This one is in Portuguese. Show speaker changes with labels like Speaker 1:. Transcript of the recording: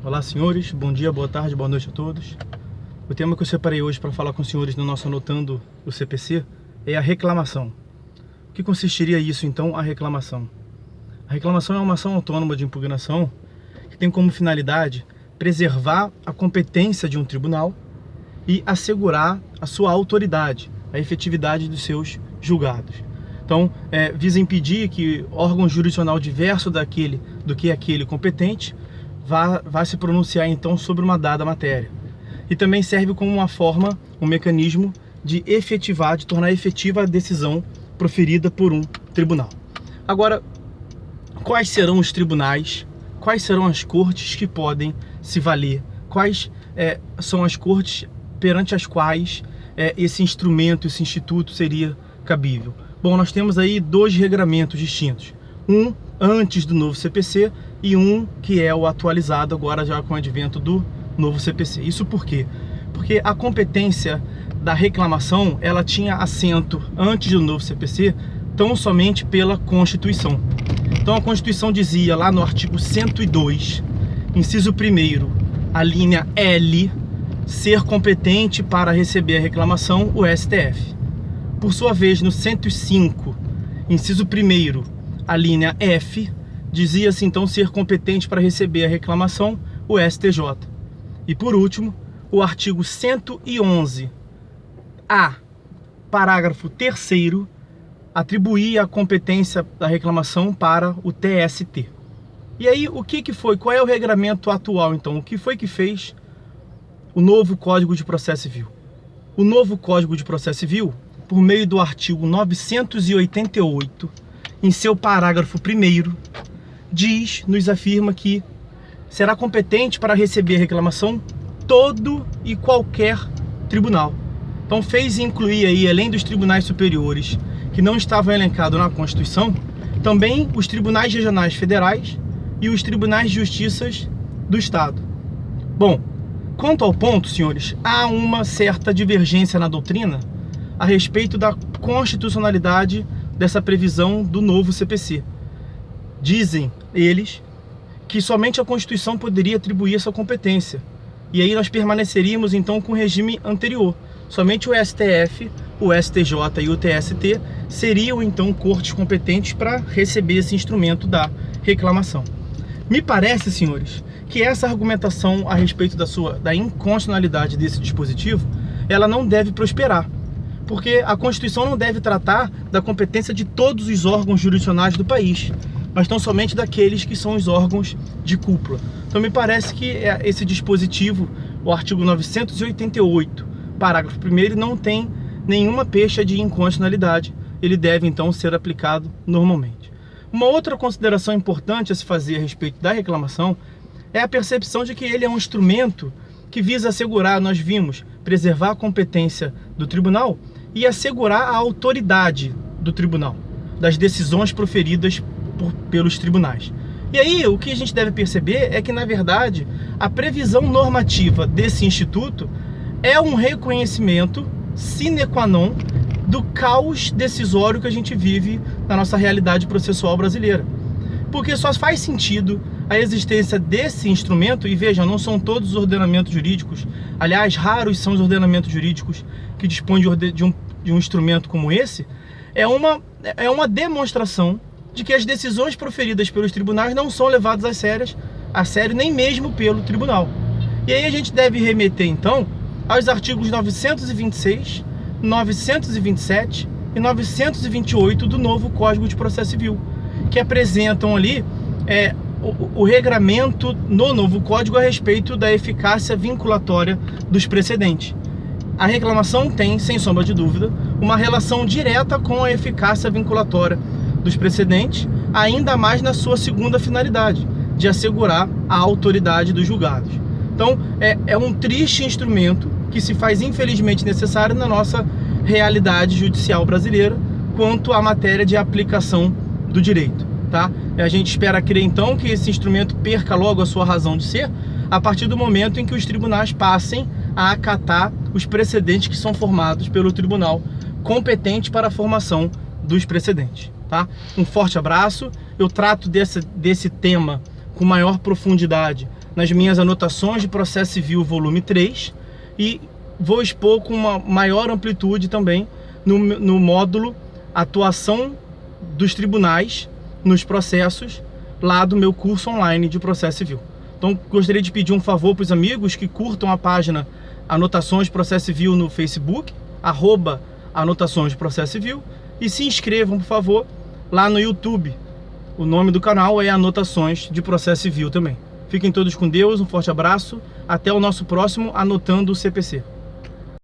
Speaker 1: Olá, senhores, bom dia, boa tarde, boa noite a todos. O tema que eu separei hoje para falar com os senhores no nosso Anotando o CPC é a reclamação. O que consistiria isso, então, a reclamação? A reclamação é uma ação autônoma de impugnação que tem como finalidade preservar a competência de um tribunal e assegurar a sua autoridade, a efetividade dos seus julgados. Então, visa impedir que órgão jurisdicional diverso do que aquele competente vá se pronunciar então sobre uma dada matéria. E também serve como uma forma, um mecanismo de efetivar, de tornar efetiva a decisão proferida por um tribunal. Agora, quais serão os tribunais, quais serão as cortes que podem se valer, quais são as cortes perante as quais esse instrumento, esse instituto seria cabível? Bom, nós temos aí dois regramentos distintos, um antes do novo CPC e um que é o atualizado agora já com o advento do novo CPC. Isso por quê? Porque a competência da reclamação, ela tinha assento antes do novo CPC tão somente pela Constituição. Então a Constituição dizia lá no artigo 102, inciso 1º, a linha L, ser competente para receber a reclamação o STF. Por sua vez, no 105, inciso 1º, a linha F, dizia-se então ser competente para receber a reclamação o STJ. E por último, o artigo 111, A, parágrafo 3º, atribuía a competência da reclamação para o TST. E aí, o que foi? Qual é o regramento atual, então? O que foi que fez o novo Código de Processo Civil? O novo Código de Processo Civil, por meio do artigo 988, em seu parágrafo 1º, nos afirma que será competente para receber a reclamação todo e qualquer tribunal. Então fez incluir aí, além dos tribunais superiores que não estavam elencados na Constituição, também os tribunais regionais federais e os tribunais de justiças do Estado. Bom, quanto ao ponto, senhores, há uma certa divergência na doutrina a respeito da constitucionalidade dessa previsão do novo CPC. Dizem eles que somente a Constituição poderia atribuir essa competência. E aí nós permaneceríamos então com o regime anterior. Somente o STF, o STJ e o TST seriam então cortes competentes para receber esse instrumento da reclamação. Me parece, senhores, que essa argumentação a respeito da inconstitucionalidade desse dispositivo, ela não deve prosperar. Porque a Constituição não deve tratar da competência de todos os órgãos jurisdicionais do país, mas tão somente daqueles que são os órgãos de cúpula. Então me parece que esse dispositivo, o artigo 988, parágrafo 1º, não tem nenhuma pecha de inconstitucionalidade. Ele deve então ser aplicado normalmente. Uma outra consideração importante a se fazer a respeito da reclamação é a percepção de que ele é um instrumento que visa assegurar, nós vimos, preservar a competência do tribunal e assegurar a autoridade do tribunal, das decisões proferidas pelos tribunais. E aí, o que a gente deve perceber é que, na verdade, a previsão normativa desse instituto é um reconhecimento sine qua non do caos decisório que a gente vive na nossa realidade processual brasileira. Porque só faz sentido a existência desse instrumento, e veja, não são todos os ordenamentos jurídicos, aliás, raros são os ordenamentos jurídicos que dispõem de um instrumento como esse, é uma demonstração de que as decisões proferidas pelos tribunais não são levadas a sério nem mesmo pelo tribunal. E aí a gente deve remeter então aos artigos 926, 927 e 928 do novo Código de Processo Civil, que apresentam ali o regramento no novo Código a respeito da eficácia vinculatória dos precedentes. A reclamação tem, sem sombra de dúvida, uma relação direta com a eficácia vinculatória dos precedentes, ainda mais na sua segunda finalidade, de assegurar a autoridade dos julgados. Então, é um triste instrumento que se faz infelizmente necessário na nossa realidade judicial brasileira quanto à matéria de aplicação do direito, tá? A gente espera crer então que esse instrumento perca logo a sua razão de ser a partir do momento em que os tribunais passem a acatar os precedentes que são formados pelo tribunal competente para a formação dos precedentes, tá? Um forte abraço. Eu trato desse tema com maior profundidade nas minhas anotações de processo civil volume 3 e vou expor com uma maior amplitude também no módulo atuação dos tribunais nos processos lá do meu curso online de processo civil. Então gostaria de pedir um favor para os amigos que curtam a página Anotações de Processo Civil no Facebook, @Anotações de Processo Civil, e se inscrevam, por favor, lá no YouTube. O nome do canal é Anotações de Processo Civil também. Fiquem todos com Deus, um forte abraço, até o nosso próximo Anotando o CPC.